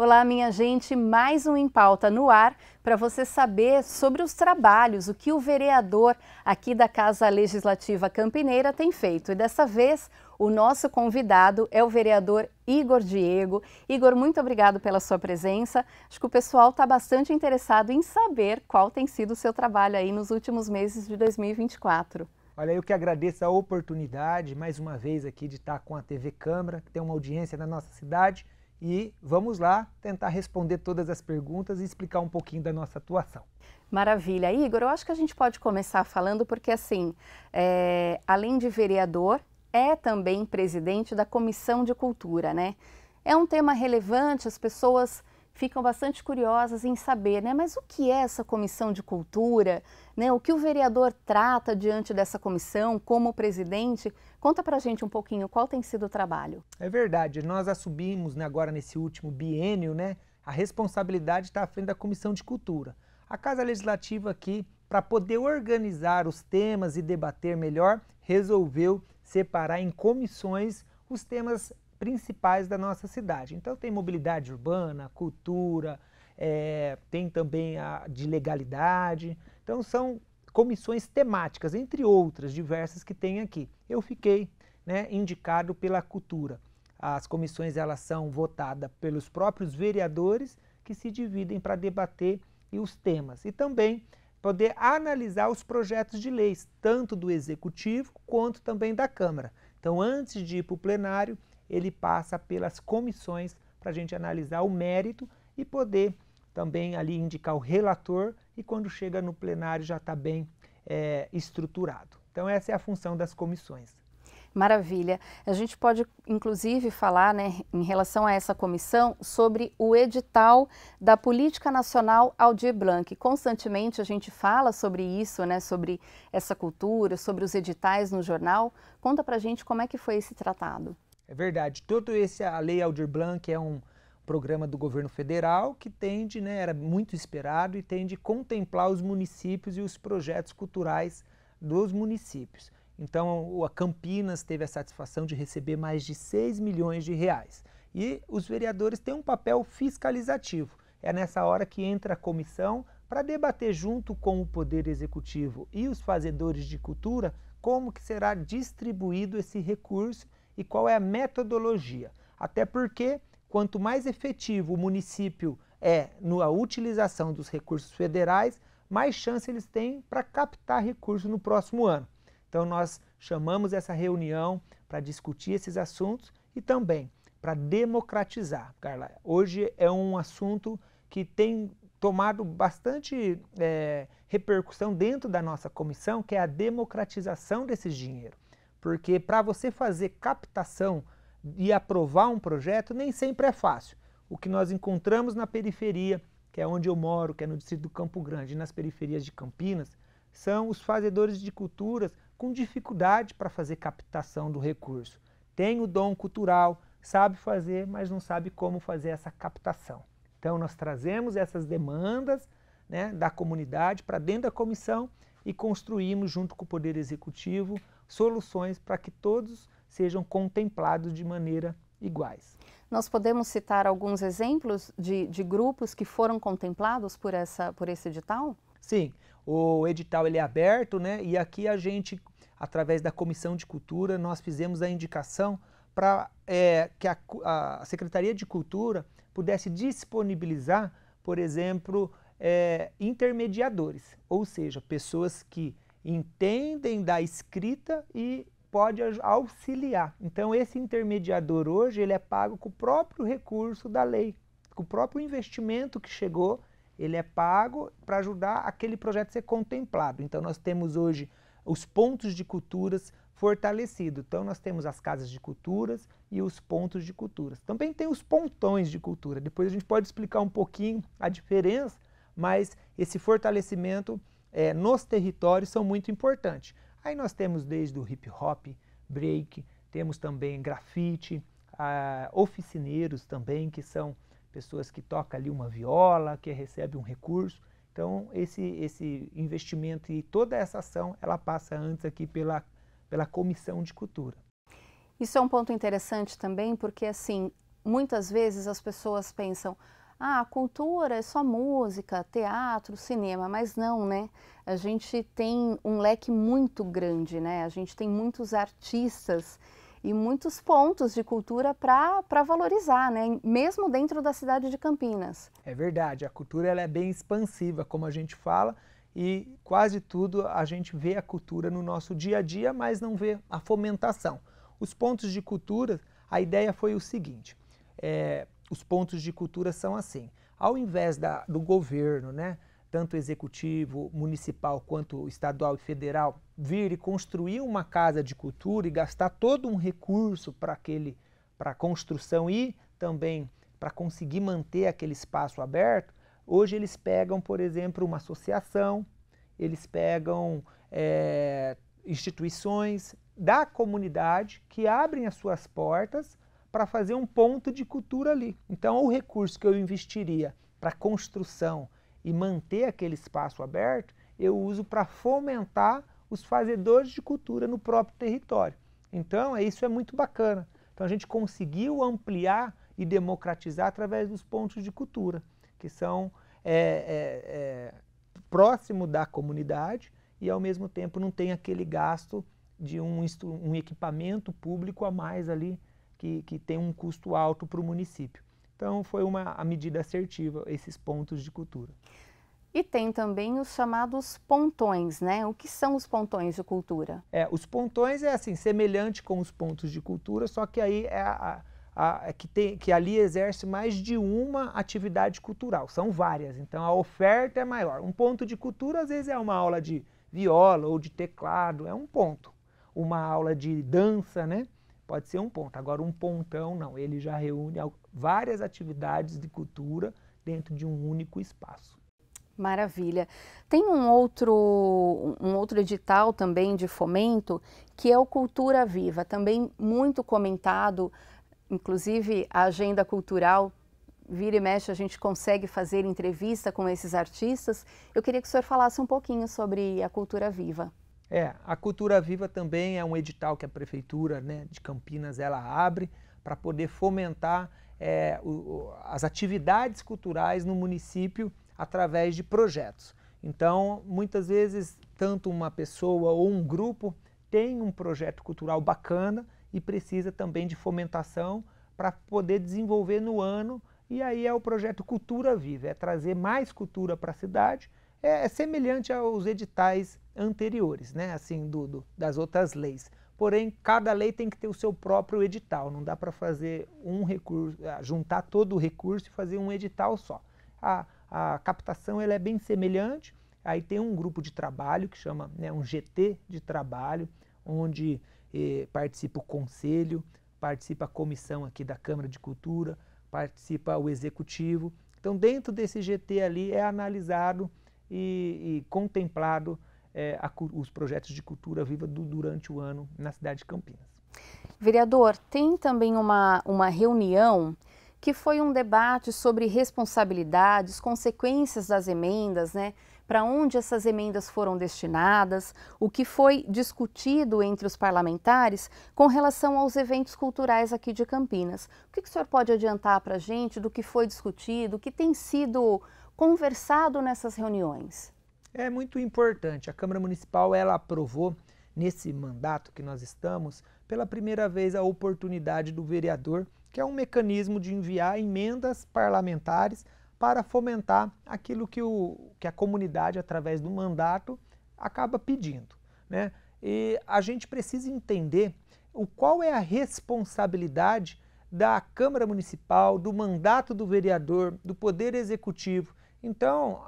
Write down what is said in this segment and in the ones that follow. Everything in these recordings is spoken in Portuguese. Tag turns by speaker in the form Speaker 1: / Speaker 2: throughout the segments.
Speaker 1: Olá, minha gente, mais um Em Pauta no ar para você saber sobre os trabalhos, o que o vereador aqui da Casa Legislativa Campineira tem feito. E dessa vez, o nosso convidado é o vereador Igor Diego. Igor, muito obrigado pela sua presença. Acho que o pessoal está bastante interessado em saber qual tem sido o seu trabalho aí nos últimos meses de 2024.
Speaker 2: Olha, eu que agradeço a oportunidade, mais uma vez aqui, de estar com a TV Câmara, que tem uma audiência na nossa cidade. E vamos lá tentar responder todas as perguntas e explicar um pouquinho da nossa atuação.
Speaker 1: Maravilha. Igor, eu acho que a gente pode começar falando porque, assim, além de vereador, é também presidente da Comissão de Cultura, né? É um tema relevante, as pessoas ficam bastante curiosas em saber, né? Mas o que é essa Comissão de Cultura? Né? O que o vereador trata diante dessa comissão como presidente? Conta pra gente um pouquinho qual tem sido o trabalho.
Speaker 2: É verdade, nós assumimos, né, agora nesse último biênio, né, a responsabilidade de estar à frente da Comissão de Cultura. A Casa Legislativa aqui, para poder organizar os temas e debater melhor, resolveu separar em comissões os temas principais da nossa cidade. Então tem mobilidade urbana, cultura, tem também a de legalidade. Então são comissões temáticas, entre outras diversas que tem aqui. Eu fiquei, né, indicado pela cultura. As comissões elas são votadas pelos próprios vereadores que se dividem para debater os temas e também poder analisar os projetos de leis, tanto do Executivo quanto também da Câmara. Então antes de ir para o plenário, ele passa pelas comissões para a gente analisar o mérito e poder também ali indicar o relator e quando chega no plenário já está bem estruturado. Então essa é a função das comissões.
Speaker 1: Maravilha. A gente pode inclusive falar, né, em relação a essa comissão sobre o edital da Política Nacional Aldir Blanc. Constantemente a gente fala sobre isso, né, sobre essa cultura, sobre os editais no jornal. Conta pra gente como é que foi esse tratado.
Speaker 2: É verdade, a Lei Aldir Blanc é um programa do governo federal que tende, né, era muito esperado e tende a contemplar os municípios e os projetos culturais dos municípios. Então a Campinas teve a satisfação de receber mais de 6 milhões de reais. E os vereadores têm um papel fiscalizativo. É nessa hora que entra a comissão para debater junto com o Poder Executivo e os fazedores de cultura como que será distribuído esse recurso e qual é a metodologia. Até porque, quanto mais efetivo o município é na utilização dos recursos federais, mais chance eles têm para captar recursos no próximo ano. Então nós chamamos essa reunião para discutir esses assuntos e também para democratizar. Carla, hoje é um assunto que tem tomado bastante repercussão dentro da nossa comissão, que é a democratização desses dinheiros. Porque para você fazer captação e aprovar um projeto nem sempre é fácil. O que nós encontramos na periferia, que é onde eu moro, que é no distrito do Campo Grande, e nas periferias de Campinas, são os fazedores de culturas com dificuldade para fazer captação do recurso. Tem o dom cultural, sabe fazer, mas não sabe como fazer essa captação. Então nós trazemos essas demandas, né, da comunidade para dentro da comissão e construímos junto com o Poder Executivo soluções para que todos sejam contemplados de maneira iguais.
Speaker 1: Nós podemos citar alguns exemplos de grupos que foram contemplados por esse edital?
Speaker 2: Sim, o edital ele é aberto, né? E aqui a gente, através da Comissão de Cultura, nós fizemos a indicação para que a Secretaria de Cultura pudesse disponibilizar, por exemplo, intermediadores, ou seja, pessoas que entendem da escrita e pode auxiliar. Então esse intermediador hoje ele é pago com o próprio recurso da lei, com o próprio investimento que chegou, ele é pago para ajudar aquele projeto a ser contemplado. Então nós temos hoje os pontos de culturas fortalecidos. Então nós temos as casas de culturas e os pontos de culturas. Também tem os pontões de cultura. Depois a gente pode explicar um pouquinho a diferença, mas esse fortalecimento nos territórios são muito importantes. Aí nós temos desde o hip hop, break, temos também grafite, oficineiros também, que são pessoas que tocam ali uma viola, que recebem um recurso. Então esse investimento e toda essa ação, ela passa antes aqui pela Comissão de Cultura.
Speaker 1: Isso é um ponto interessante também, porque assim, muitas vezes as pessoas pensam, ah, a cultura é só música, teatro, cinema, mas não, né? A gente tem um leque muito grande, né? A gente tem muitos artistas e muitos pontos de cultura para valorizar, né? Mesmo dentro da cidade de Campinas.
Speaker 2: É verdade, a cultura ela é bem expansiva, como a gente fala, e quase tudo a gente vê a cultura no nosso dia a dia, mas não vê a fomentação. Os pontos de cultura, a ideia foi o seguinte, os pontos de cultura são assim, ao invés do governo, né, tanto executivo, municipal quanto estadual e federal, vir e construir uma casa de cultura e gastar todo um recurso para a construção e também para conseguir manter aquele espaço aberto, hoje eles pegam, por exemplo, uma associação, eles pegam instituições da comunidade que abrem as suas portas para fazer um ponto de cultura ali. Então, o recurso que eu investiria para construção e manter aquele espaço aberto, eu uso para fomentar os fazedores de cultura no próprio território. Então, isso é muito bacana. Então, a gente conseguiu ampliar e democratizar através dos pontos de cultura, que são próximo da comunidade e, ao mesmo tempo, não tem aquele gasto de um equipamento público a mais ali, que tem um custo alto para o município. Então, foi a medida assertiva, esses pontos de cultura.
Speaker 1: E tem também os chamados pontões, né? O que são os pontões de cultura?
Speaker 2: Os pontões é assim, semelhante com os pontos de cultura, só que aí que ali exerce mais de uma atividade cultural, são várias, então a oferta é maior. Um ponto de cultura às vezes é uma aula de viola ou de teclado, é um ponto. Uma aula de dança, né? Pode ser um ponto. Agora um pontão não, ele já reúne várias atividades de cultura dentro de um único espaço.
Speaker 1: Maravilha. Tem um outro edital também de fomento, que é o Cultura Viva, também muito comentado, inclusive a agenda cultural, vira e mexe, a gente consegue fazer entrevista com esses artistas. Eu queria que o senhor falasse um pouquinho sobre a Cultura Viva.
Speaker 2: A Cultura Viva também é um edital que a Prefeitura, né, de Campinas ela abre para poder fomentar as atividades culturais no município através de projetos. Então, muitas vezes, tanto uma pessoa ou um grupo tem um projeto cultural bacana e precisa também de fomentação para poder desenvolver no ano, e aí é o projeto Cultura Viva, é trazer mais cultura para a cidade, é semelhante aos editais anteriores, né, assim, das outras leis. Porém, cada lei tem que ter o seu próprio edital, não dá para fazer um recurso, juntar todo o recurso e fazer um edital só. A captação ela é bem semelhante, aí tem um grupo de trabalho que chama, né, um GT de trabalho, onde participa o conselho, participa a comissão aqui da Câmara de Cultura, participa o executivo. Então, dentro desse GT ali é analisado e contemplado os projetos de cultura viva durante o ano na cidade de Campinas.
Speaker 1: Vereador, tem também uma reunião que foi um debate sobre responsabilidades, consequências das emendas, né? Para onde essas emendas foram destinadas, o que foi discutido entre os parlamentares com relação aos eventos culturais aqui de Campinas. O que o senhor pode adiantar para a gente do que foi discutido, o que tem sido conversado nessas reuniões?
Speaker 2: É muito importante. A Câmara Municipal ela aprovou, nesse mandato que nós estamos, pela primeira vez a oportunidade do vereador, que é um mecanismo de enviar emendas parlamentares para fomentar aquilo que a comunidade, através do mandato, acaba pedindo, né? E a gente precisa entender qual é a responsabilidade da Câmara Municipal, do mandato do vereador, do Poder Executivo. Então,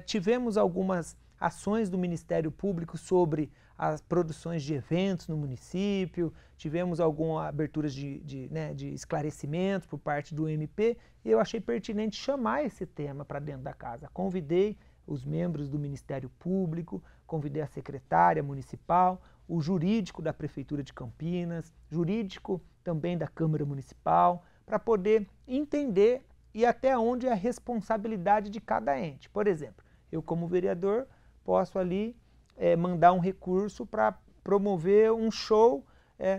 Speaker 2: tivemos algumas ações do Ministério Público sobre as produções de eventos no município, tivemos algumas aberturas de esclarecimentos por parte do MP, e eu achei pertinente chamar esse tema para dentro da casa. Convidei os membros do Ministério Público, convidei a secretária municipal, o jurídico da Prefeitura de Campinas, jurídico também da Câmara Municipal, para poder entender e até onde é a responsabilidade de cada ente. Por exemplo, eu como vereador posso ali mandar um recurso para promover um show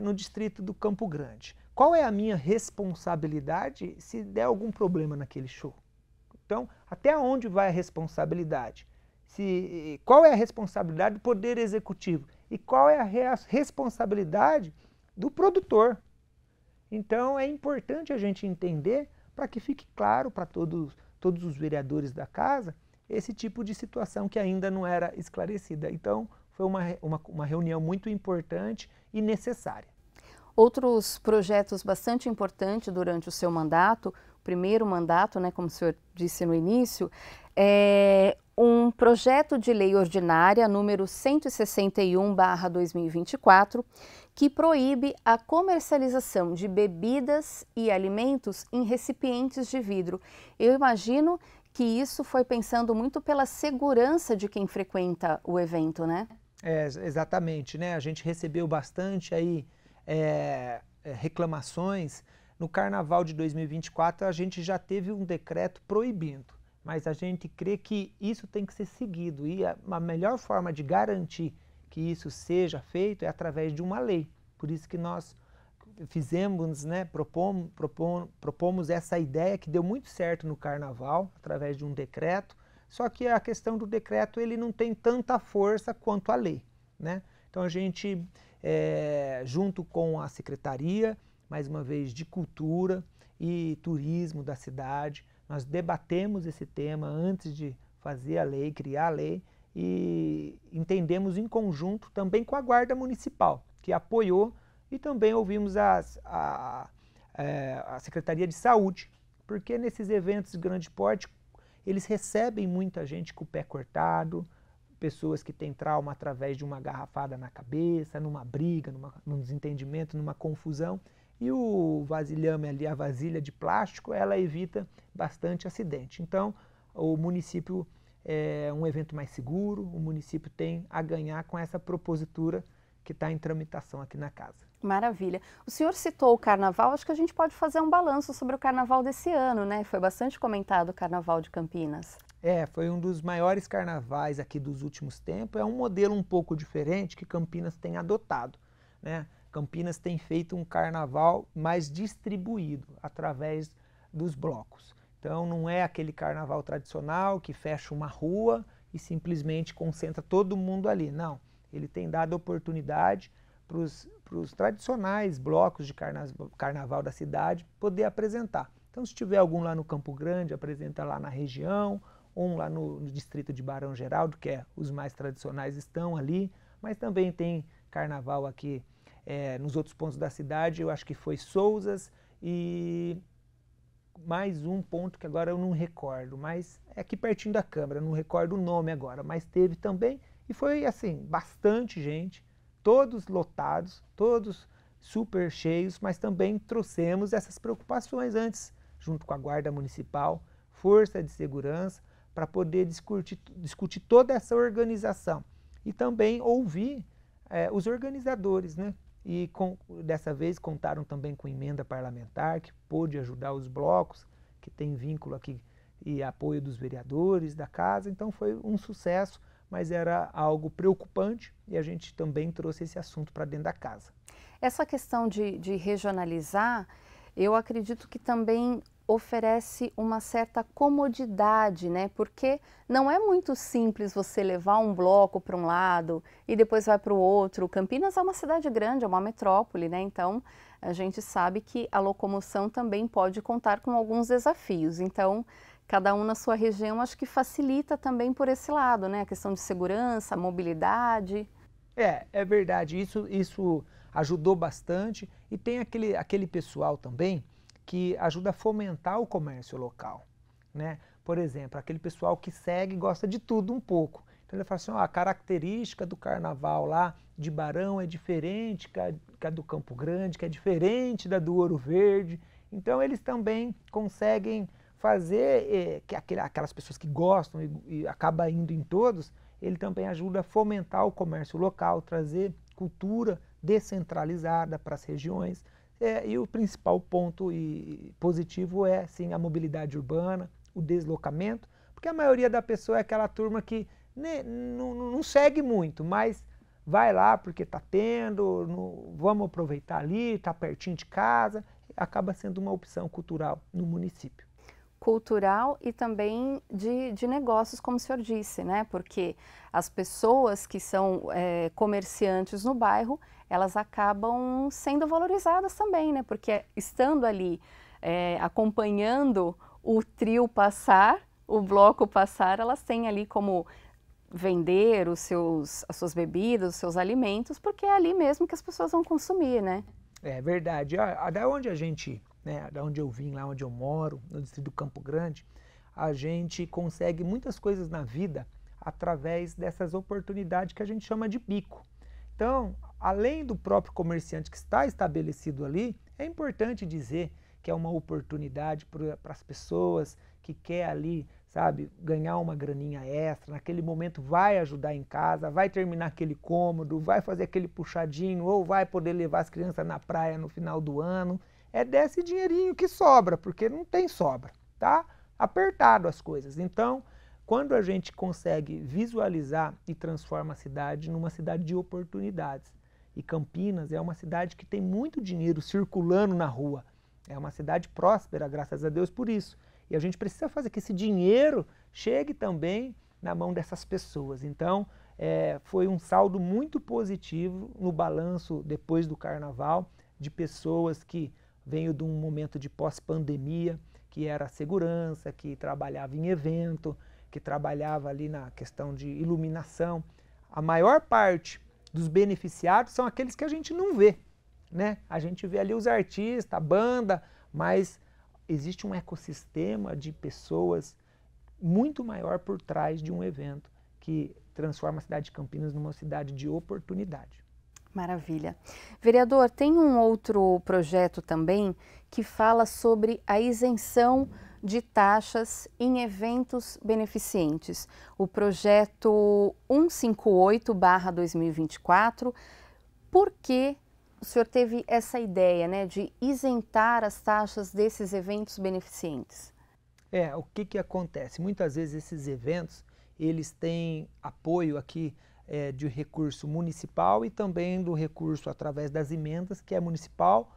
Speaker 2: no distrito do Campo Grande. Qual é a minha responsabilidade se der algum problema naquele show? Então, até onde vai a responsabilidade? Qual é a responsabilidade do Poder Executivo? E qual é a responsabilidade do produtor? Então, é importante a gente entender para que fique claro para todos os vereadores da casa esse tipo de situação que ainda não era esclarecida. Então, foi uma reunião muito importante e necessária.
Speaker 1: Outros projetos bastante importantes durante o seu mandato, o primeiro mandato, né, como o senhor disse no início, é um projeto de lei ordinária número 161/2024, que proíbe a comercialização de bebidas e alimentos em recipientes de vidro. Eu imagino que isso foi pensando muito pela segurança de quem frequenta o evento, né?
Speaker 2: Exatamente, né? A gente recebeu bastante aí reclamações. No Carnaval de 2024 a gente já teve um decreto proibindo, mas a gente crê que isso tem que ser seguido e a melhor forma de garantir que isso seja feito é através de uma lei. Por isso que nós fizemos, né, propomos essa ideia que deu muito certo no Carnaval, através de um decreto, só que a questão do decreto ele não tem tanta força quanto a lei, né? Então a gente, junto com a Secretaria, mais uma vez, de Cultura e Turismo da cidade, nós debatemos esse tema antes de fazer a lei, criar a lei, e entendemos em conjunto também com a Guarda Municipal, que apoiou, e também ouvimos a Secretaria de Saúde, porque nesses eventos de grande porte, eles recebem muita gente com o pé cortado, pessoas que têm trauma através de uma garrafada na cabeça, numa briga, num desentendimento, numa confusão. E o vasilhame ali, a vasilha de plástico, ela evita bastante acidente. Então, o município é um evento mais seguro, o município tem a ganhar com essa propositura que está em tramitação aqui na casa.
Speaker 1: Maravilha. O senhor citou o Carnaval, acho que a gente pode fazer um balanço sobre o Carnaval desse ano, né? Foi bastante comentado o Carnaval de Campinas.
Speaker 2: Foi um dos maiores carnavais aqui dos últimos tempos. É um modelo um pouco diferente que Campinas tem adotado, né? Campinas tem feito um carnaval mais distribuído através dos blocos. Então não é aquele carnaval tradicional que fecha uma rua e simplesmente concentra todo mundo ali. Não, ele tem dado oportunidade para os tradicionais blocos de carnaval da cidade poder apresentar. Então se tiver algum lá no Campo Grande, apresenta lá na região, um lá no distrito de Barão Geraldo, que os mais tradicionais estão ali, mas também tem carnaval aqui nos outros pontos da cidade. Eu acho que foi Sousas e mais um ponto que agora eu não recordo, mas é aqui pertinho da Câmara, não recordo o nome agora, mas teve também e foi assim, bastante gente, todos lotados, todos super cheios, mas também trouxemos essas preocupações antes, junto com a Guarda Municipal, Força de Segurança, para poder discutir toda essa organização e também ouvir os organizadores, né? E dessa vez contaram também com emenda parlamentar, que pôde ajudar os blocos, que tem vínculo aqui e apoio dos vereadores da casa. Então foi um sucesso, mas era algo preocupante e a gente também trouxe esse assunto para dentro da casa.
Speaker 1: Essa questão de regionalizar, eu acredito que também oferece uma certa comodidade, né? Porque não é muito simples você levar um bloco para um lado e depois vai para o outro. Campinas é uma cidade grande, é uma metrópole, né? Então a gente sabe que a locomoção também pode contar com alguns desafios. Então, cada um na sua região, acho que facilita também por esse lado, né? A questão de segurança, mobilidade.
Speaker 2: É verdade, isso ajudou bastante e tem aquele pessoal também que ajuda a fomentar o comércio local, né? Por exemplo, aquele pessoal que segue e gosta de tudo um pouco. Então ele fala assim, a característica do carnaval lá de Barão é diferente que a do Campo Grande, que é diferente da do Ouro Verde. Então eles também conseguem fazer que aquelas pessoas que gostam e acabam indo em todos, ele também ajuda a fomentar o comércio local, trazer cultura descentralizada para as regiões. E o principal ponto positivo é, sim, a mobilidade urbana, o deslocamento, porque a maioria da pessoa é aquela turma que não segue muito, mas vai lá porque está tendo, vamos aproveitar ali, está pertinho de casa, acaba sendo uma opção cultural no município.
Speaker 1: cultural e também de negócios, como o senhor disse, né? Porque as pessoas que são comerciantes no bairro, elas acabam sendo valorizadas também, né? Porque estando ali acompanhando o trio passar, o bloco passar, elas têm ali como vender as suas bebidas, os seus alimentos, porque é ali mesmo que as pessoas vão consumir, né?
Speaker 2: É verdade. Da onde a gente, né, da onde eu vim, lá onde eu moro, no distrito do Campo Grande, a gente consegue muitas coisas na vida através dessas oportunidades que a gente chama de bico. Então, além do próprio comerciante que está estabelecido ali, é importante dizer que é uma oportunidade para as pessoas que quer ali, sabe, ganhar uma graninha extra, naquele momento vai ajudar em casa, vai terminar aquele cômodo, vai fazer aquele puxadinho ou vai poder levar as crianças na praia no final do ano. É desse dinheirinho que sobra, porque não tem sobra, tá? Apertado as coisas. Então, quando a gente consegue visualizar e transforma a cidade numa cidade de oportunidades, e Campinas é uma cidade que tem muito dinheiro circulando na rua, é uma cidade próspera, graças a Deus por isso. E a gente precisa fazer que esse dinheiro chegue também na mão dessas pessoas. Então, foi um saldo muito positivo no balanço depois do Carnaval, de pessoas que veio de um momento de pós-pandemia, que era segurança, que trabalhava em evento, que trabalhava ali na questão de iluminação. A maior parte dos beneficiados são aqueles que a gente não vê, né? A gente vê ali os artistas, a banda, mas existe um ecossistema de pessoas muito maior por trás de um evento que transforma a cidade de Campinas numa cidade de oportunidade.
Speaker 1: Maravilha. Vereador, tem um outro projeto também que fala sobre a isenção de taxas em eventos beneficentes. O projeto 158/2024. Por que o senhor teve essa ideia, né, de isentar as taxas desses eventos beneficentes?
Speaker 2: O que acontece? Muitas vezes esses eventos, eles têm apoio aqui de recurso municipal e também do recurso através das emendas, que é municipal,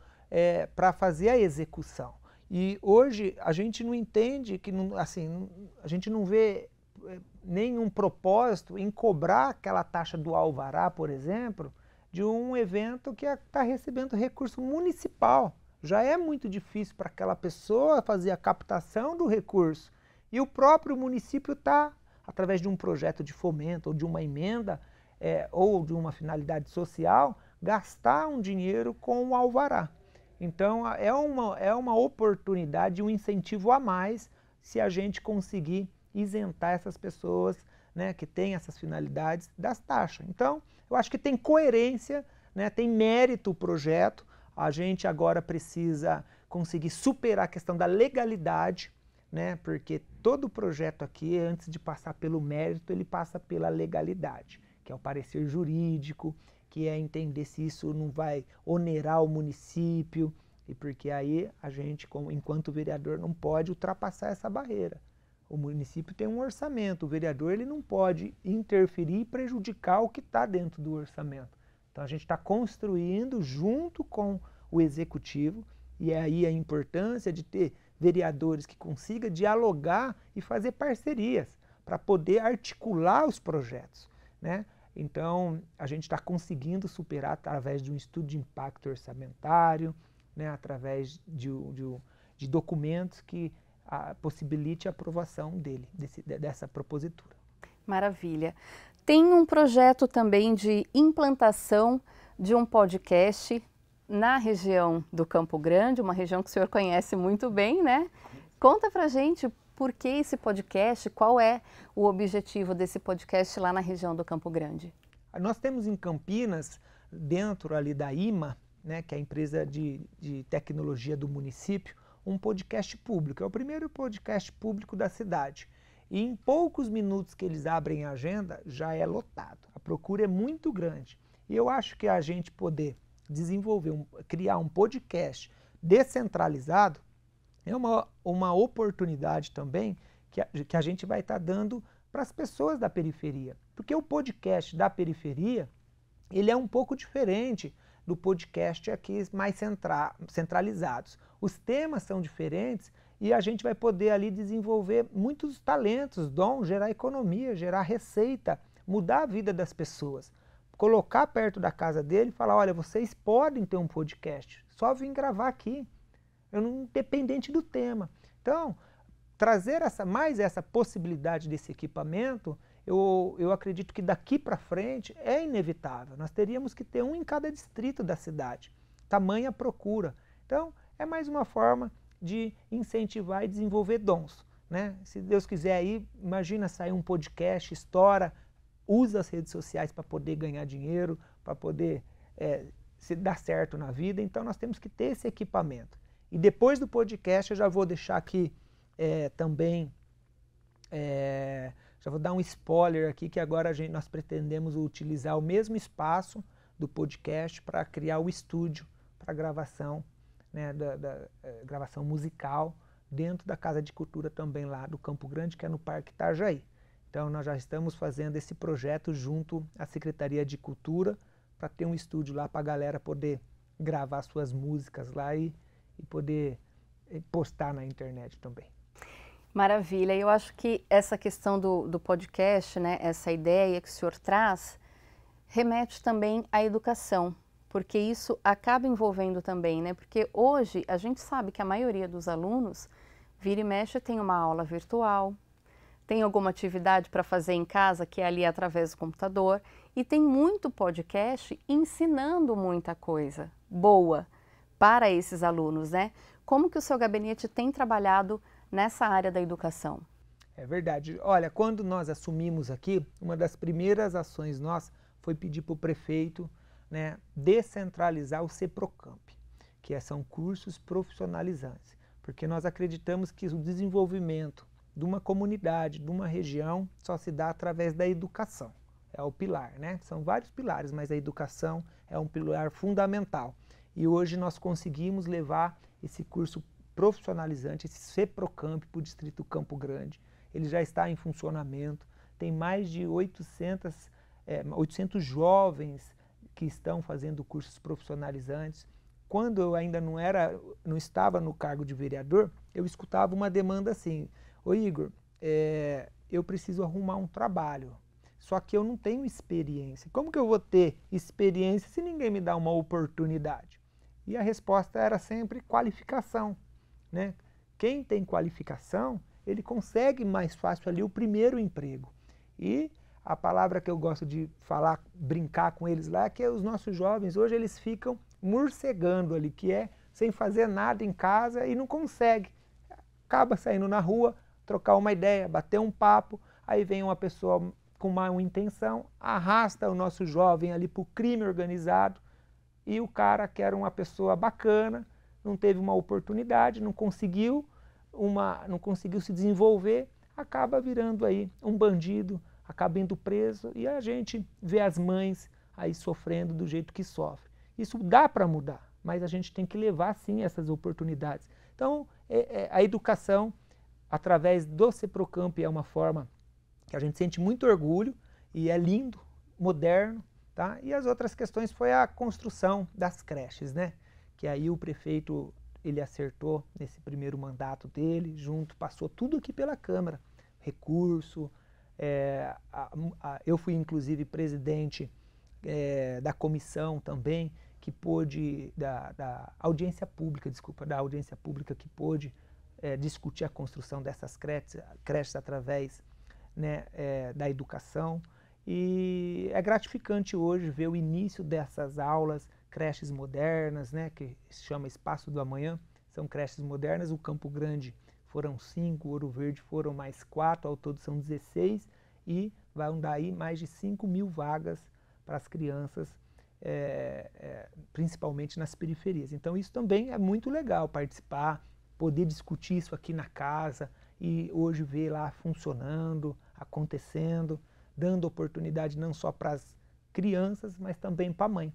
Speaker 2: para fazer a execução. E hoje a gente não entende, que a gente não vê nenhum propósito em cobrar aquela taxa do alvará, por exemplo, de um evento que está recebendo recurso municipal. Já é muito difícil para aquela pessoa fazer a captação do recurso. E o próprio município está, através de um projeto de fomento ou de uma emenda ou de uma finalidade social, gastar um dinheiro com o alvará. Então é uma oportunidade, um incentivo a mais se a gente conseguir isentar essas pessoas, né, que têm essas finalidades das taxas. Então, eu acho que tem coerência, né, tem mérito o projeto. A gente agora precisa conseguir superar a questão da legalidade, né, porque todo projeto aqui, antes de passar pelo mérito, ele passa pela legalidade, que é o parecer jurídico, que é entender se isso não vai onerar o município, e porque aí a gente, enquanto vereador, não pode ultrapassar essa barreira. O município tem um orçamento, o vereador ele não pode interferir e prejudicar o que está dentro do orçamento. Então a gente está construindo junto com o executivo, e é aí a importância de ter vereadores que consigam dialogar e fazer parcerias para poder articular os projetos, né? Então a gente está conseguindo superar através de um estudo de impacto orçamentário, né? Através de documentos que possibilite a aprovação dessa propositura.
Speaker 1: Maravilha. Tem um projeto também de implantação de um podcast na região do Campo Grande, uma região que o senhor conhece muito bem, né? Conta pra gente por que esse podcast, qual é o objetivo desse podcast lá na região do Campo Grande.
Speaker 2: Nós temos em Campinas, dentro ali da IMA, né, que é a empresa de tecnologia do município, um podcast público. É o primeiro podcast público da cidade. E em poucos minutos que eles abrem a agenda, já é lotado. A procura é muito grande. E eu acho que a gente poder desenvolver, criar um podcast descentralizado é uma oportunidade também que a gente vai estar dando para as pessoas da periferia. Porque o podcast da periferia, ele é um pouco diferente do podcast aqui mais centralizados. Os temas são diferentes e a gente vai poder ali desenvolver muitos talentos, dons, gerar economia, gerar receita, mudar a vida das pessoas. Colocar perto da casa dele e falar, olha, vocês podem ter um podcast, só vim gravar aqui, independente do tema. Então, trazer mais essa possibilidade desse equipamento, eu acredito que daqui para frente é inevitável. Nós teríamos que ter um em cada distrito da cidade, tamanha procura. Então, é mais uma forma de incentivar e desenvolver dons, né? Se Deus quiser aí, imagina sair um podcast, estoura, usa as redes sociais para poder ganhar dinheiro, para poder se dar certo na vida. Então nós temos que ter esse equipamento. E depois do podcast eu já vou deixar aqui também, já vou dar um spoiler aqui, que agora nós pretendemos utilizar o mesmo espaço do podcast para criar o estúdio para gravação, né, gravação musical dentro da Casa de Cultura também lá do Campo Grande, que é no Parque Itajaí. Então nós já estamos fazendo esse projeto junto à Secretaria de Cultura para ter um estúdio lá para a galera poder gravar suas músicas lá e poder postar na internet também.
Speaker 1: Maravilha, eu acho que essa questão do podcast, né, essa ideia que o senhor traz, remete também à educação, porque isso acaba envolvendo também, né? Porque hoje a gente sabe que a maioria dos alunos, vira e mexe, tem uma aula virtual, tem alguma atividade para fazer em casa, que é ali através do computador, e tem muito podcast ensinando muita coisa boa para esses alunos, né? Como que o seu gabinete tem trabalhado nessa área da educação?
Speaker 2: É verdade. Olha, quando nós assumimos aqui, uma das primeiras ações nossas foi pedir para o prefeito, né, descentralizar o CEPROCAMP, que são cursos profissionalizantes, porque nós acreditamos que o desenvolvimento de uma comunidade, de uma região, só se dá através da educação. É o pilar, né? São vários pilares, mas a educação é um pilar fundamental. E hoje nós conseguimos levar esse curso profissionalizante, esse CEPROCAMP, para o Distrito Campo Grande. Ele já está em funcionamento, tem mais de 800 jovens que estão fazendo cursos profissionalizantes. Quando eu ainda não estava no cargo de vereador, eu escutava uma demanda assim: ô Igor, eu preciso arrumar um trabalho, só que eu não tenho experiência. Como que eu vou ter experiência se ninguém me dá uma oportunidade? E a resposta era sempre qualificação, né? Quem tem qualificação, ele consegue mais fácil ali o primeiro emprego. E a palavra que eu gosto de falar, brincar com eles lá, é que os nossos jovens hoje eles ficam morcegando ali, que é sem fazer nada em casa e não consegue. Acaba saindo na rua, trocar uma ideia, bater um papo, aí vem uma pessoa com má intenção, arrasta o nosso jovem ali para o crime organizado, e o cara que era uma pessoa bacana, não teve uma oportunidade, não conseguiu se desenvolver, acaba virando aí um bandido, acaba indo preso, e a gente vê as mães aí sofrendo do jeito que sofre. Isso dá para mudar, mas a gente tem que levar sim essas oportunidades. Então, a educação, através do CEPROCAMP, é uma forma que a gente sente muito orgulho, e é lindo, moderno, tá? E as outras questões foi a construção das creches, né? Que aí o prefeito, ele acertou nesse primeiro mandato dele, passou tudo aqui pela Câmara, recurso, eu fui inclusive presidente da comissão também, que pôde, da audiência pública, que pôde discutir a construção dessas creches através, né, da educação. E é gratificante hoje ver o início dessas aulas, creches modernas, né, que se chama Espaço do Amanhã, são creches modernas. O Campo Grande foram 5, Ouro Verde foram mais 4, ao todo são 16, e vão dar aí mais de 5.000 vagas para as crianças, principalmente nas periferias. Então isso também é muito legal, participar, poder discutir isso aqui na casa, e hoje ver lá funcionando, acontecendo, dando oportunidade não só para as crianças, mas também para a mãe,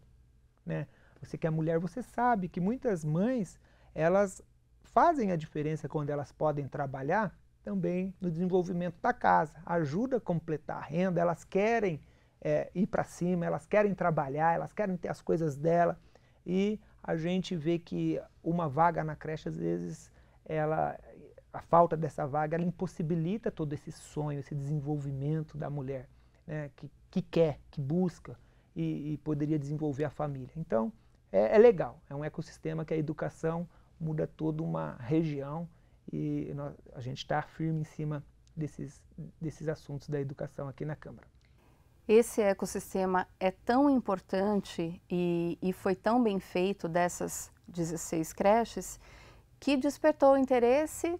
Speaker 2: né? Você que é mulher, você sabe que muitas mães, elas fazem a diferença quando elas podem trabalhar também no desenvolvimento da casa, ajuda a completar a renda, elas querem ir para cima, elas querem trabalhar, elas querem ter as coisas dela, e a gente vê que uma vaga na creche, às vezes, ela a falta dessa vaga, ela impossibilita todo esse sonho, esse desenvolvimento da mulher, né, que quer, que busca e poderia desenvolver a família. Então, é legal, é um ecossistema que a educação muda toda uma região e a gente está firme em cima desses assuntos da educação aqui na Câmara.
Speaker 1: Esse ecossistema é tão importante e foi tão bem feito dessas 16 creches que despertou o interesse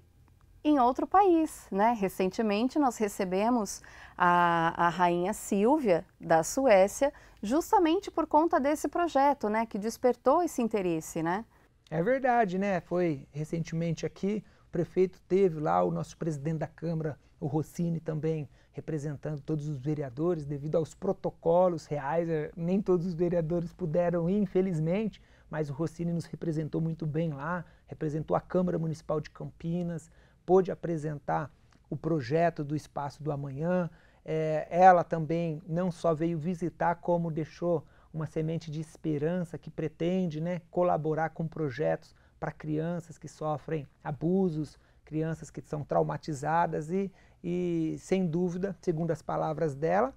Speaker 1: em outro país, né? Recentemente nós recebemos a rainha Silvia da Suécia justamente por conta desse projeto, né? Que despertou esse interesse, né?
Speaker 2: É verdade, né? Foi recentemente aqui, o prefeito teve lá, o nosso presidente da Câmara, o Rossini, também representando todos os vereadores, devido aos protocolos reais, nem todos os vereadores puderam ir, infelizmente, mas o Rossini nos representou muito bem lá, representou a Câmara Municipal de Campinas, pôde apresentar o projeto do Espaço do Amanhã. Ela também não só veio visitar, como deixou uma semente de esperança que pretende, né, colaborar com projetos para crianças que sofrem abusos, crianças que são traumatizadas e sem dúvida, segundo as palavras dela,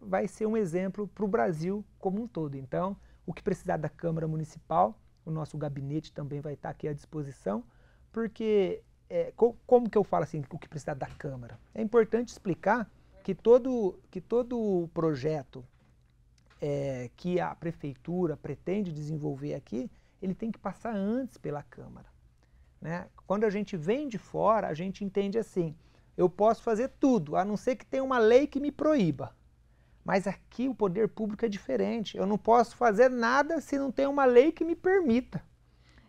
Speaker 2: vai ser um exemplo para o Brasil como um todo. Então, o que precisar da Câmara Municipal, o nosso gabinete também vai estar aqui à disposição, porque, como que eu falo assim, o que precisar da Câmara? É importante explicar que todo projeto que a Prefeitura pretende desenvolver aqui, ele tem que passar antes pela Câmara, né? Quando a gente vem de fora, a gente entende assim, eu posso fazer tudo, a não ser que tenha uma lei que me proíba. Mas aqui o poder público é diferente, eu não posso fazer nada se não tem uma lei que me permita.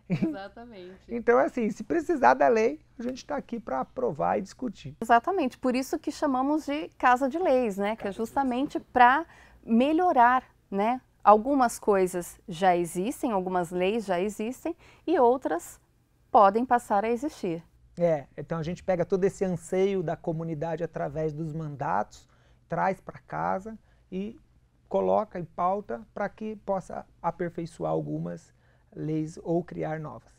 Speaker 1: Exatamente.
Speaker 2: Então, assim, se precisar da lei, a gente está aqui para aprovar e discutir.
Speaker 1: Exatamente, por isso que chamamos de Casa de Leis, né? Que é justamente para melhorar, né? Algumas coisas já existem, algumas leis já existem e outras podem passar a existir.
Speaker 2: Então a gente pega todo esse anseio da comunidade através dos mandatos, traz para casa e coloca em pauta para que possa aperfeiçoar algumas leis ou criar novas.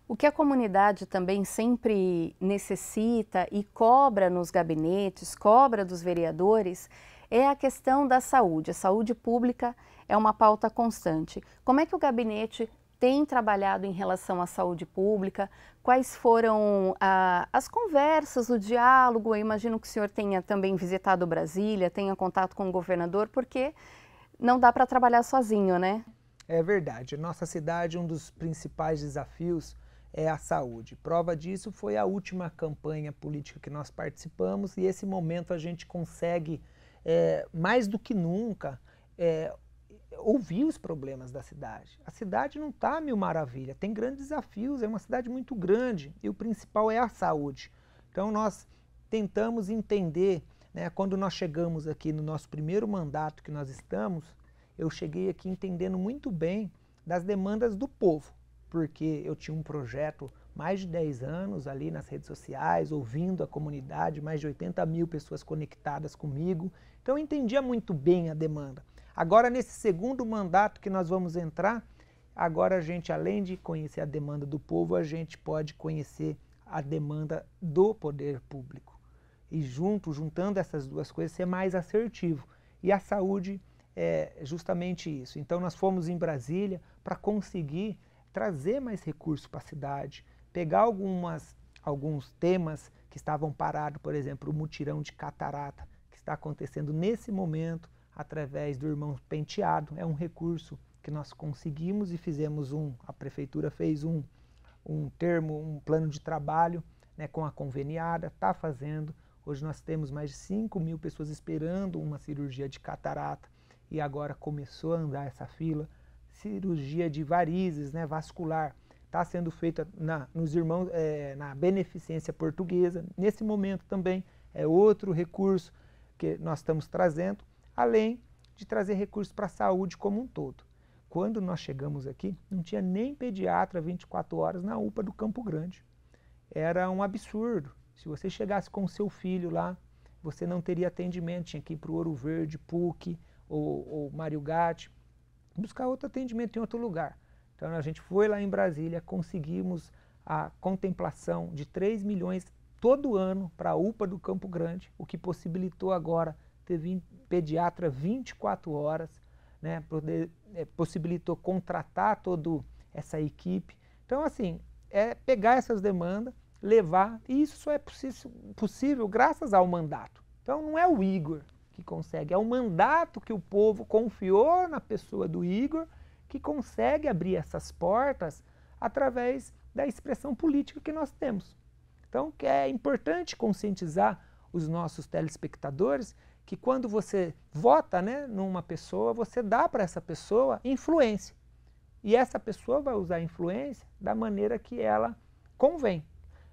Speaker 1: O que a comunidade também sempre necessita e cobra nos gabinetes, cobra dos vereadores, é a questão da saúde. A saúde pública é uma pauta constante. Como é que o gabinete tem trabalhado em relação à saúde pública? Quais foram as conversas, o diálogo? Eu imagino que o senhor tenha também visitado Brasília, tenha contato com o governador, porque não dá para trabalhar sozinho, né?
Speaker 2: É verdade. Nossa cidade, um dos principais desafios é a saúde. Prova disso foi a última campanha política que nós participamos e esse momento a gente consegue, mais do que nunca, ouvir os problemas da cidade. A cidade não está mil maravilha, tem grandes desafios, é uma cidade muito grande e o principal é a saúde. Então nós tentamos entender, né, quando nós chegamos aqui no nosso primeiro mandato que nós estamos, eu cheguei aqui entendendo muito bem das demandas do povo, porque eu tinha um projeto mais de 10 anos ali nas redes sociais, ouvindo a comunidade, mais de 80 mil pessoas conectadas comigo, então eu entendia muito bem a demanda. Agora, nesse segundo mandato que nós vamos entrar, agora a gente, além de conhecer a demanda do povo, a gente pode conhecer a demanda do poder público. E juntando essas duas coisas, ser mais assertivo. E a saúde é justamente isso. Então nós fomos em Brasília para conseguir trazer mais recursos para a cidade, pegar alguns temas que estavam parados, por exemplo, o mutirão de catarata, que está acontecendo nesse momento, através do Irmãos Penteado. É um recurso que nós conseguimos e fizemos a prefeitura fez um plano de trabalho, né, com a conveniada, está fazendo. Hoje nós temos mais de 5 mil pessoas esperando uma cirurgia de catarata e agora começou a andar essa fila. Cirurgia de varizes, né, vascular, está sendo feita nos irmãos, na Beneficência Portuguesa. Nesse momento também é outro recurso que nós estamos trazendo, além de trazer recursos para a saúde como um todo. Quando nós chegamos aqui, não tinha nem pediatra 24 horas na UPA do Campo Grande. Era um absurdo. Se você chegasse com o seu filho lá, você não teria atendimento, tinha que ir para o Ouro Verde, PUC ou Mário Gatti, buscar outro atendimento em outro lugar. Então a gente foi lá em Brasília, conseguimos a contemplação de 3 milhões todo ano para a UPA do Campo Grande, o que possibilitou agora ter pediatra 24 horas, né, possibilitou contratar toda essa equipe. Então, assim, é pegar essas demandas, levar, e isso só é possível graças ao mandato. Então, não é o Igor que consegue, é o mandato que o povo confiou na pessoa do Igor que consegue abrir essas portas através da expressão política que nós temos. Então, é importante conscientizar os nossos telespectadores que quando você vota, né, numa pessoa, você dá para essa pessoa influência. E essa pessoa vai usar a influência da maneira que ela convém,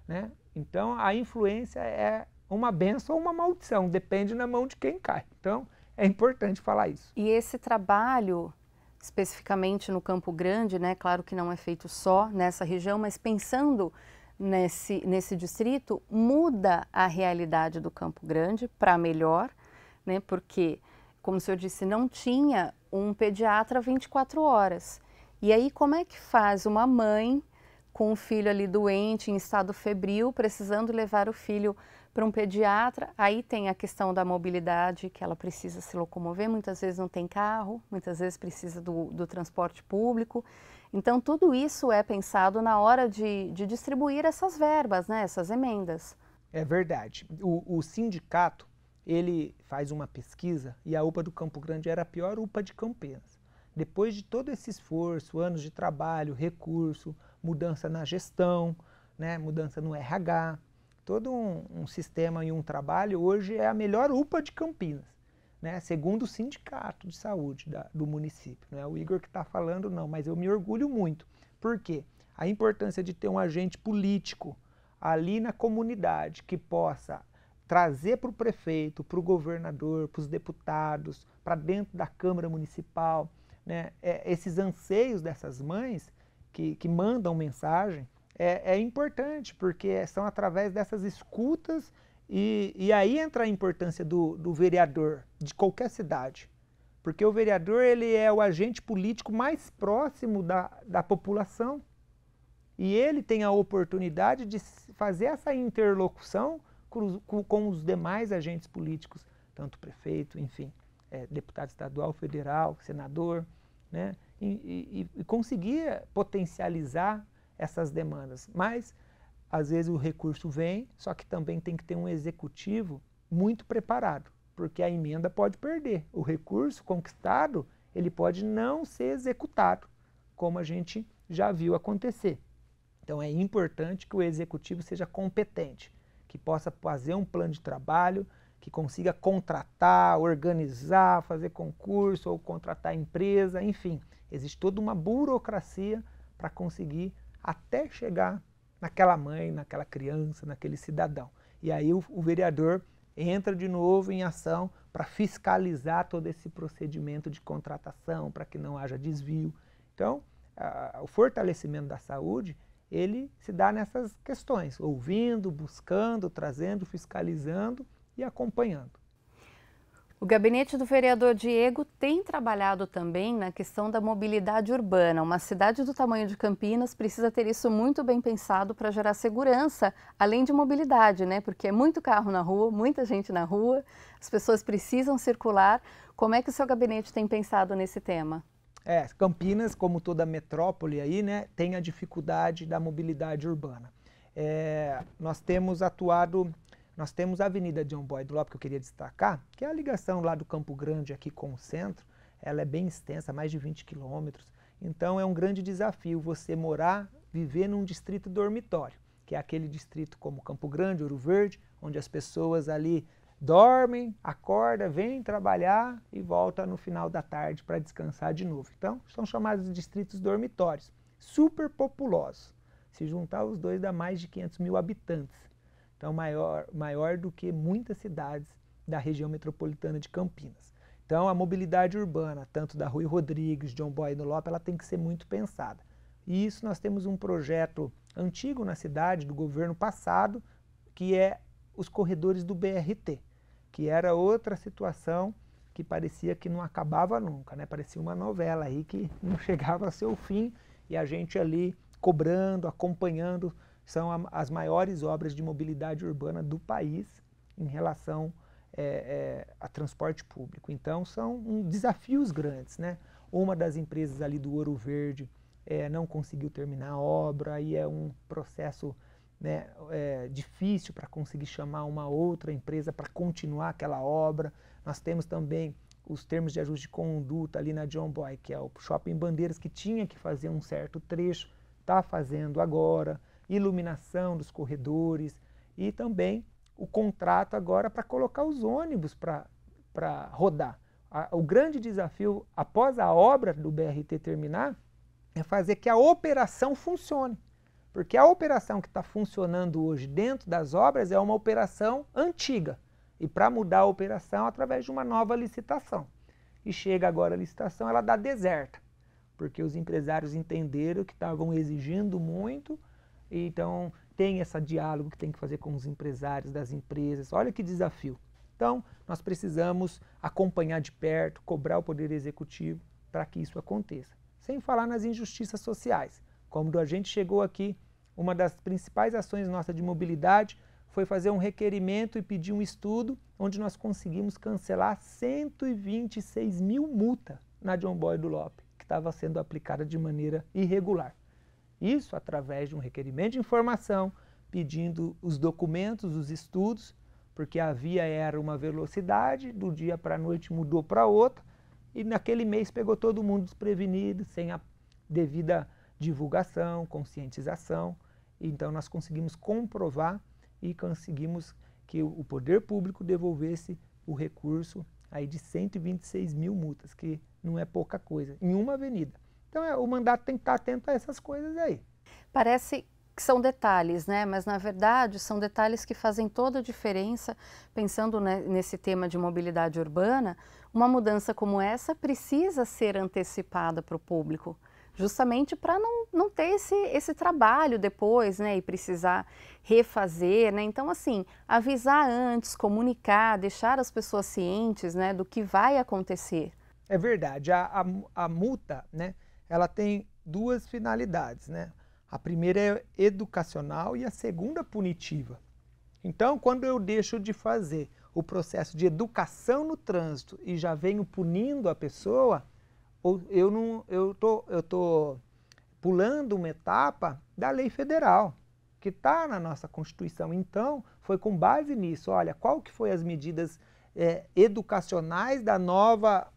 Speaker 2: né? Então, a influência é uma bênção ou uma maldição, depende na mão de quem cai. Então, é importante falar isso.
Speaker 1: E esse trabalho, especificamente no Campo Grande, né, claro que não é feito só nessa região, mas pensando nesse distrito, muda a realidade do Campo Grande para melhor, né, porque, como o senhor disse, não tinha um pediatra 24 horas. E aí, como é que faz uma mãe com um filho ali doente, em estado febril, precisando levar o filho para um pediatra? Aí tem a questão da mobilidade, que ela precisa se locomover, muitas vezes não tem carro, muitas vezes precisa do transporte público. Então, tudo isso é pensado na hora de distribuir essas verbas, né, essas emendas.
Speaker 2: É verdade. O sindicato, ele faz uma pesquisa e a UPA do Campo Grande era a pior UPA de Campinas. Depois de todo esse esforço, anos de trabalho, recurso, mudança na gestão, né, mudança no RH, todo um sistema e um trabalho, hoje é a melhor UPA de Campinas, né, segundo o sindicato de saúde do município. Não é o Igor que está falando, não, mas eu me orgulho muito. Por quê? A importância de ter um agente político ali na comunidade que possa trazer para o prefeito, para o governador, para os deputados, para dentro da Câmara Municipal, né, esses anseios dessas mães que mandam mensagem, é importante, porque são através dessas escutas e aí entra a importância do vereador de qualquer cidade, porque o vereador ele é o agente político mais próximo da população e ele tem a oportunidade de fazer essa interlocução com os demais agentes políticos, tanto prefeito, enfim, deputado estadual, federal, senador, né, e conseguir potencializar essas demandas. Mas, às vezes, o recurso vem, só que também tem que ter um executivo muito preparado, porque a emenda pode perder. O recurso conquistado, ele pode não ser executado, como a gente já viu acontecer. Então, é importante que o executivo seja competente, que possa fazer um plano de trabalho, que consiga contratar, organizar, fazer concurso ou contratar empresa, enfim. Existe toda uma burocracia para conseguir até chegar naquela mãe, naquela criança, naquele cidadão. E aí o vereador entra de novo em ação para fiscalizar todo esse procedimento de contratação, para que não haja desvio. Então, o fortalecimento da saúde, ele se dá nessas questões, ouvindo, buscando, trazendo, fiscalizando e acompanhando.
Speaker 1: O gabinete do vereador Diego tem trabalhado também na questão da mobilidade urbana. Uma cidade do tamanho de Campinas precisa ter isso muito bem pensado para gerar segurança, além de mobilidade, né? Porque é muito carro na rua, muita gente na rua, as pessoas precisam circular. Como é que o seu gabinete tem pensado nesse tema?
Speaker 2: Campinas, como toda metrópole aí, né, tem a dificuldade da mobilidade urbana. Nós temos atuado... Nós temos a Avenida John Boyd Lopes, que eu queria destacar, que é a ligação lá do Campo Grande aqui com o centro. Ela é bem extensa, mais de 20 quilômetros. Então é um grande desafio você morar, viver num distrito dormitório, que é aquele distrito como Campo Grande, Ouro Verde, onde as pessoas ali dormem, acordam, vêm trabalhar e voltam no final da tarde para descansar de novo. Então são chamados de distritos dormitórios, super populosos. Se juntar os dois dá mais de 500 mil habitantes. Então, maior do que muitas cidades da região metropolitana de Campinas. Então, a mobilidade urbana, tanto da Rui Rodrigues, John Boyd Lopes, ela tem que ser muito pensada. E isso nós temos um projeto antigo na cidade, do governo passado, que é os corredores do BRT, que era outra situação que parecia que não acabava nunca, né? Parecia uma novela aí que não chegava a seu fim e a gente ali cobrando, acompanhando são as maiores obras de mobilidade urbana do país em relação a transporte público. Então, são desafios grandes, né? Uma das empresas ali do Ouro Verde não conseguiu terminar a obra, aí é um processo, né, difícil para conseguir chamar uma outra empresa para continuar aquela obra. Nós temos também os termos de ajuste de conduta ali na John Boy, que é o Shopping Bandeiras, que tinha que fazer um certo trecho, está fazendo agora, iluminação dos corredores e também o contrato agora para colocar os ônibus para rodar. O grande desafio após a obra do BRT terminar é fazer que a operação funcione, porque a operação que está funcionando hoje dentro das obras é uma operação antiga, e para mudar a operação através de uma nova licitação. E chega agora a licitação, ela dá deserta, porque os empresários entenderam que estavam exigindo muito, e então tem esse diálogo que tem que fazer com os empresários das empresas. Olha que desafio. Então, nós precisamos acompanhar de perto, cobrar o Poder Executivo para que isso aconteça. Sem falar nas injustiças sociais. Como a gente chegou aqui, uma das principais ações nossa de mobilidade foi fazer um requerimento e pedir um estudo onde nós conseguimos cancelar 126 mil multas na John Boy do Lope, que estava sendo aplicada de maneira irregular. Isso através de um requerimento de informação, pedindo os documentos, os estudos, porque a via era uma velocidade, do dia para a noite mudou para outra, e naquele mês pegou todo mundo desprevenido, sem a devida divulgação, conscientização. Então nós conseguimos comprovar e conseguimos que o poder público devolvesse o recurso aí de 126 mil multas, que não é pouca coisa, em uma avenida. Então o mandato tem que estar atento a essas coisas aí.
Speaker 1: Parece que são detalhes, né? Mas na verdade são detalhes que fazem toda a diferença. Pensando, né, nesse tema de mobilidade urbana, uma mudança como essa precisa ser antecipada para o público, justamente para não ter esse trabalho depois, né, e precisar refazer, né? Então, assim, avisar antes, comunicar, deixar as pessoas cientes, né, do que vai acontecer.
Speaker 2: É verdade, a multa, né, ela tem duas finalidades, né? A primeira é educacional e a segunda punitiva. Então, quando eu deixo de fazer o processo de educação no trânsito e já venho punindo a pessoa, eu tô pulando uma etapa da lei federal, que está na nossa Constituição. Então, foi com base nisso, olha, qual que foi as medidas educacionais da nova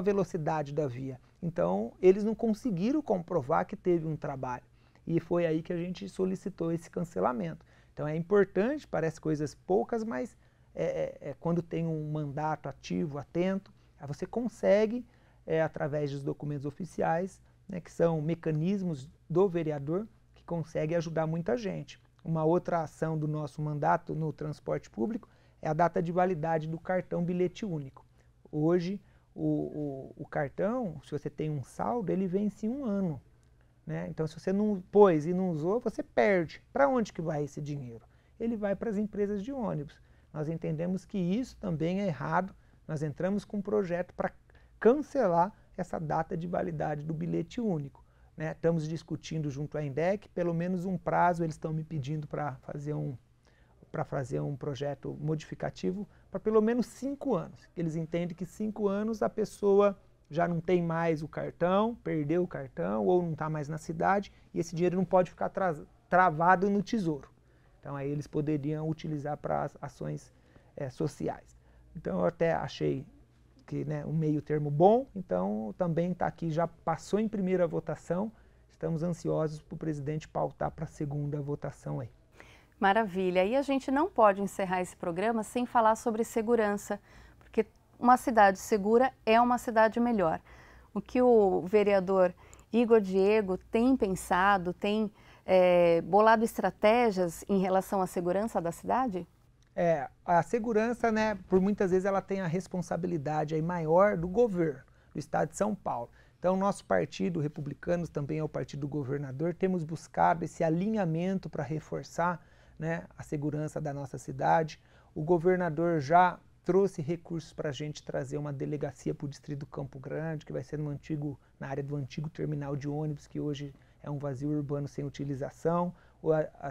Speaker 2: velocidade da via. Então, eles não conseguiram comprovar que teve um trabalho. E foi aí que a gente solicitou esse cancelamento. Então, é importante, parece coisas poucas, mas quando tem um mandato ativo, atento, você consegue, através dos documentos oficiais, né, que são mecanismos do vereador, que consegue ajudar muita gente. Uma outra ação do nosso mandato no transporte público é a data de validade do cartão bilhete único. Hoje, o cartão, se você tem um saldo, ele vence em 1 ano. Né? Então, se você não pôs e não usou, você perde. Para onde que vai esse dinheiro? Ele vai para as empresas de ônibus. Nós entendemos que isso também é errado. Nós entramos com um projeto para cancelar essa data de validade do bilhete único. Né? Estamos discutindo junto à INDEC, pelo menos um prazo eles estão me pedindo para fazer um projeto modificativo para pelo menos 5 anos. Eles entendem que 5 anos a pessoa já não tem mais o cartão, perdeu o cartão ou não está mais na cidade e esse dinheiro não pode ficar travado no tesouro. Então aí eles poderiam utilizar para as ações sociais. Então eu até achei que, né, um meio termo bom, então também está aqui, já passou em primeira votação, estamos ansiosos para o presidente pautar para a segunda votação aí.
Speaker 1: Maravilha, e a gente não pode encerrar esse programa sem falar sobre segurança, porque uma cidade segura é uma cidade melhor. O que o vereador Igor Diego tem pensado, tem bolado estratégias em relação à segurança da cidade?
Speaker 2: A segurança, né, por muitas vezes ela tem a responsabilidade aí maior do governo, do estado de São Paulo. Então, nosso partido, Republicanos, também é o partido do governador, temos buscado esse alinhamento para reforçar, né, a segurança da nossa cidade. O governador já trouxe recursos para a gente trazer uma delegacia para o distrito do Campo Grande, que vai ser na área do antigo terminal de ônibus, que hoje é um vazio urbano sem utilização.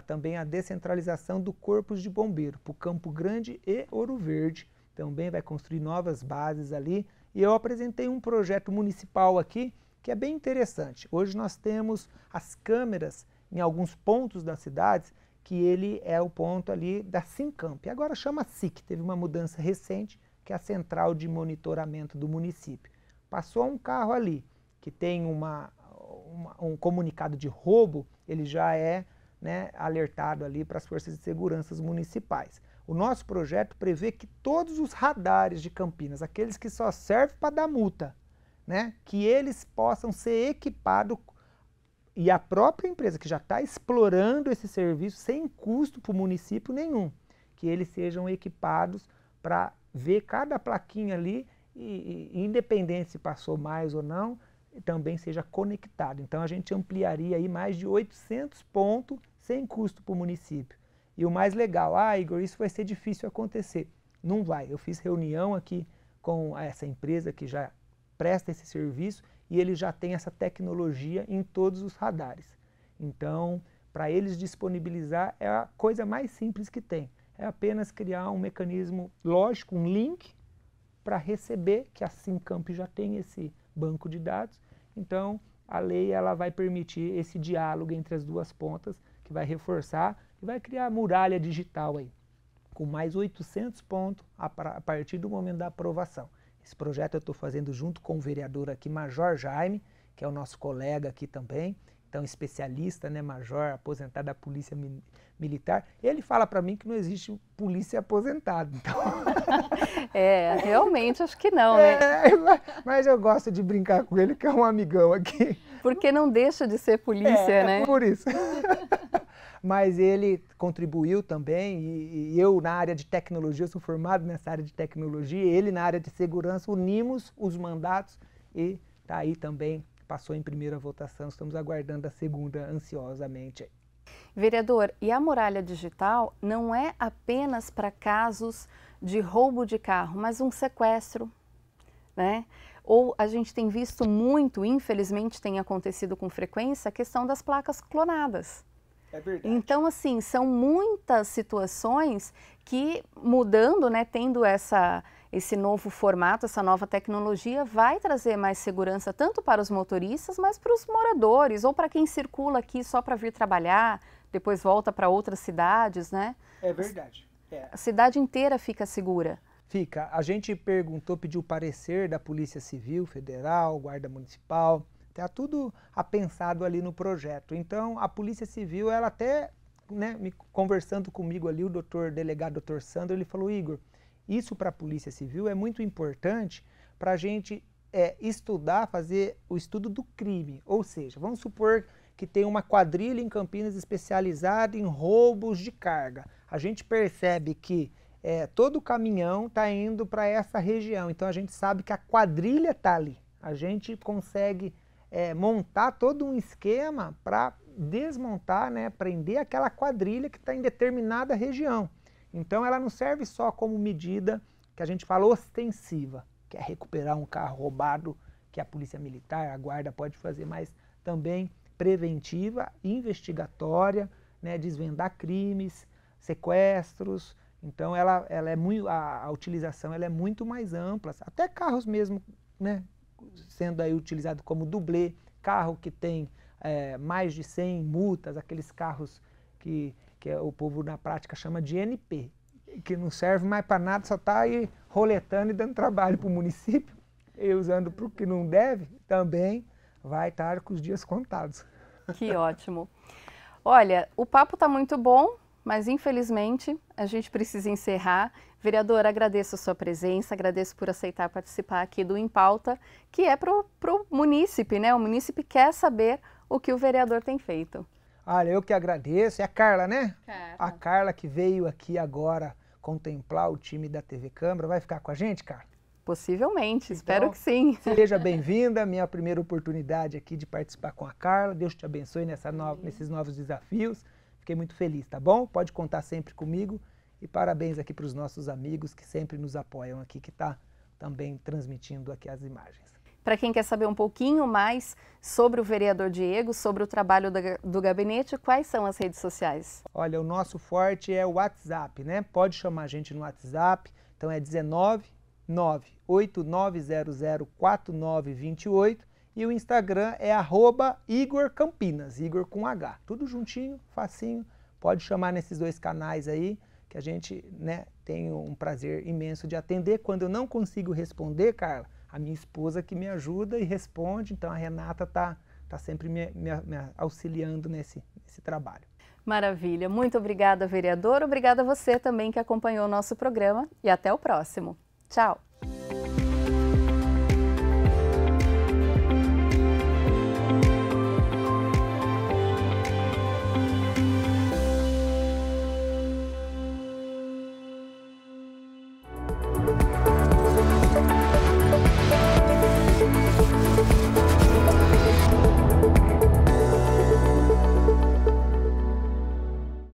Speaker 2: também a descentralização do Corpo de Bombeiro para o Campo Grande e Ouro Verde. Também vai construir novas bases ali. E eu apresentei um projeto municipal aqui que é bem interessante. Hoje nós temos as câmeras em alguns pontos das cidades, que ele é o ponto ali da Sincamp. Agora chama SIC, teve uma mudança recente, que é a Central de Monitoramento do município. Passou um carro ali, que tem um comunicado de roubo, ele já é, né, alertado ali para as forças de segurança municipais. O nosso projeto prevê que todos os radares de Campinas, aqueles que só servem para dar multa, né, que eles possam ser equipados, e a própria empresa que já está explorando esse serviço sem custo para o município nenhum, que eles sejam equipados para ver cada plaquinha ali e independente se passou mais ou não, também seja conectado. Então a gente ampliaria aí mais de 800 pontos sem custo para o município. E o mais legal, Igor, isso vai ser difícil acontecer. Não vai. Eu fiz reunião aqui com essa empresa que já presta esse serviço e ele já tem essa tecnologia em todos os radares. Então, para eles disponibilizar é a coisa mais simples que tem. É apenas criar um mecanismo lógico, um link para receber, que a Sincamp já tem esse banco de dados. Então, a lei ela vai permitir esse diálogo entre as duas pontas, que vai reforçar e vai criar a muralha digital aí, com mais 800 pontos a partir do momento da aprovação. Esse projeto eu estou fazendo junto com o vereador aqui, Major Jaime, que é o nosso colega aqui também, então especialista, né, major, aposentado da Polícia Militar. Ele fala para mim que não existe polícia aposentado. Então...
Speaker 1: realmente acho que não, né?
Speaker 2: Mas eu gosto de brincar com ele, que é um amigão aqui.
Speaker 1: Porque não deixa de ser polícia, né?
Speaker 2: É por isso. Mas ele contribuiu também, e eu na área de tecnologia, eu sou formado nessa área de tecnologia, ele na área de segurança, unimos os mandatos e está aí também, passou em primeira votação, estamos aguardando a segunda ansiosamente.
Speaker 1: Vereador, e a muralha digital não é apenas para casos de roubo de carro, mas um sequestro, né? Ou a gente tem visto muito, infelizmente tem acontecido com frequência, a questão das placas clonadas.
Speaker 2: É verdade.
Speaker 1: Então, assim, são muitas situações que mudando, né, tendo esse novo formato, essa nova tecnologia, vai trazer mais segurança tanto para os motoristas, mas para os moradores, ou para quem circula aqui só para vir trabalhar, depois volta para outras cidades, né?
Speaker 2: É verdade.
Speaker 1: A cidade inteira fica segura.
Speaker 2: Fica. A gente pediu parecer da Polícia Civil Federal, Guarda Municipal, está tudo apensado ali no projeto. Então, a Polícia Civil, ela até, né, conversando comigo ali, o delegado Dr. Sandro, ele falou, Igor, isso para a Polícia Civil é muito importante para a gente estudar, fazer o estudo do crime. Ou seja, vamos supor que tem uma quadrilha em Campinas especializada em roubos de carga. A gente percebe que todo o caminhão está indo para essa região, então a gente sabe que a quadrilha está ali. A gente consegue montar todo um esquema para desmontar, né, prender aquela quadrilha que está em determinada região. Então ela não serve só como medida que a gente fala ostensiva, que é recuperar um carro roubado, que a Polícia Militar, a Guarda pode fazer, mas também preventiva, investigatória, né, desvendar crimes, sequestros. Então a utilização ela é muito mais ampla, até carros mesmo, né, sendo aí utilizado como dublê, carro que tem mais de 100 multas, aqueles carros que o povo na prática chama de NP, que não serve mais para nada, só está aí roletando e dando trabalho para o município, e usando para o que não deve, também vai estar com os dias contados.
Speaker 1: Que ótimo. Olha, o papo está muito bom, mas infelizmente a gente precisa encerrar. Vereador, agradeço a sua presença, agradeço por aceitar participar aqui do Em Pauta, que é para o munícipe, né? O munícipe quer saber o que o vereador tem feito.
Speaker 2: Olha, eu que agradeço. É a Carla, né?
Speaker 1: Carla.
Speaker 2: A Carla que veio aqui agora contemplar o time da TV Câmara. Vai ficar com a gente, Carla?
Speaker 1: Possivelmente,
Speaker 2: Então,
Speaker 1: espero que sim.
Speaker 2: Seja bem-vinda, minha primeira oportunidade aqui de participar com a Carla. Deus te abençoe nesses novos desafios. Fiquei muito feliz, tá bom? Pode contar sempre comigo. E parabéns aqui para os nossos amigos que sempre nos apoiam aqui, que está também transmitindo aqui as imagens.
Speaker 1: Para quem quer saber um pouquinho mais sobre o vereador Diego, sobre o trabalho do gabinete, quais são as redes sociais?
Speaker 2: Olha, o nosso forte é o WhatsApp, né? Pode chamar a gente no WhatsApp, então é 19 989004928 e o Instagram é @IgorCampinas, Igor com H. Tudo juntinho, facinho, pode chamar nesses dois canais aí, que a gente, né, tem um prazer imenso de atender. Quando eu não consigo responder, Carla, a minha esposa que me ajuda e responde, então a Renata tá sempre me auxiliando nesse trabalho.
Speaker 1: Maravilha, muito obrigada, vereador, obrigada a você também que acompanhou o nosso programa e até o próximo. Tchau!